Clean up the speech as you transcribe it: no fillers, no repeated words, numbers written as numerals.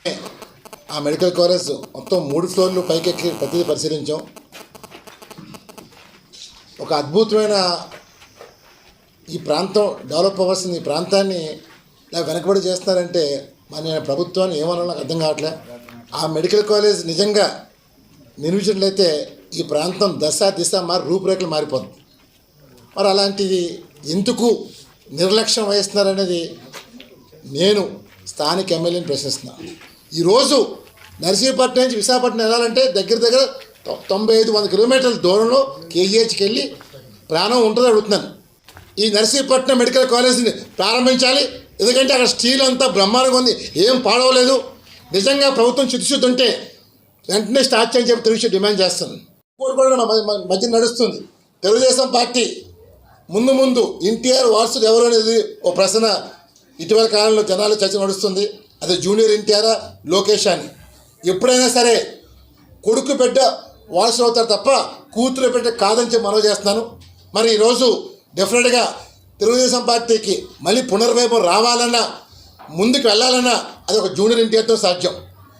ఆ medical college మొత్తం 3 ఫ్లోర్లు పైకెక్కి ప్రతిదీ పరిశీలించాం. ఒక అద్భుతమైన ఈ ప్రాంతం డెవలప్ అవ్వాల్సిన ఈ ప్రాంతాన్ని ఇలా వెనకబడి చేస్తున్నారంటే మన ప్రభుత్వాన్ని ఏమన్నా నాకు అర్థం కావట్లే. ఆ మెడికల్ కాలేజ్ నిజంగా నిర్మించినట్లయితే ఈ ప్రాంతం దిశ రూపురేఖలు మారిపోతుంది. మరి అలాంటిది ఎందుకు నిర్లక్ష్యం వహిస్తున్నారనేది నేను స్థానిక ఎమ్మెల్యేని ప్రశ్నిస్తున్నాను. ఈరోజు నర్సీపట్నం నుంచి విశాఖపట్నం వెళ్ళాలంటే దగ్గర 95-100 కిలోమీటర్ల దూరంలో కేజీహెచ్కి వెళ్ళి ప్రాణం ఉంటుందని అడుగుతున్నాను. ఈ నర్సీపట్నం మెడికల్ కాలేజీని ప్రారంభించాలి. ఎందుకంటే అక్కడ స్టీల్ అంతా బ్రహ్మాండంగా ఉంది, ఏం పాడవలేదు. నిజంగా ప్రభుత్వం చిత్తశుద్ధి ఉంటే వెంటనే స్టార్ట్ చేయని చెప్పి తెలుగు డిమాండ్ చేస్తాను. ఇంకోటి కూడా మధ్య నడుస్తుంది. తెలుగుదేశం పార్టీ ముందు ఎన్టీఆర్ వారసుడు ఎవరు అనేది ఓ ప్రశ్న ఇటీవల కాలంలో జనాలు చర్చ నడుస్తుంది. అది జూనియర్ ఎన్టీఆర్ లోకేష్ అని. ఎప్పుడైనా సరే కొడుకు బిడ్డ వారసుడు అవుతారు తప్ప కూతురు బిడ్డ కాదని చెప్పి మనవి చేస్తున్నాను. మరి ఈరోజు డెఫినెట్గా తెలుగుదేశం పార్టీకి మళ్ళీ పునర్వైభవం రావాలన్నా, ముందుకు వెళ్ళాలన్నా అది ఒక జూనియర్ ఎన్టీఆర్తో సాధ్యం.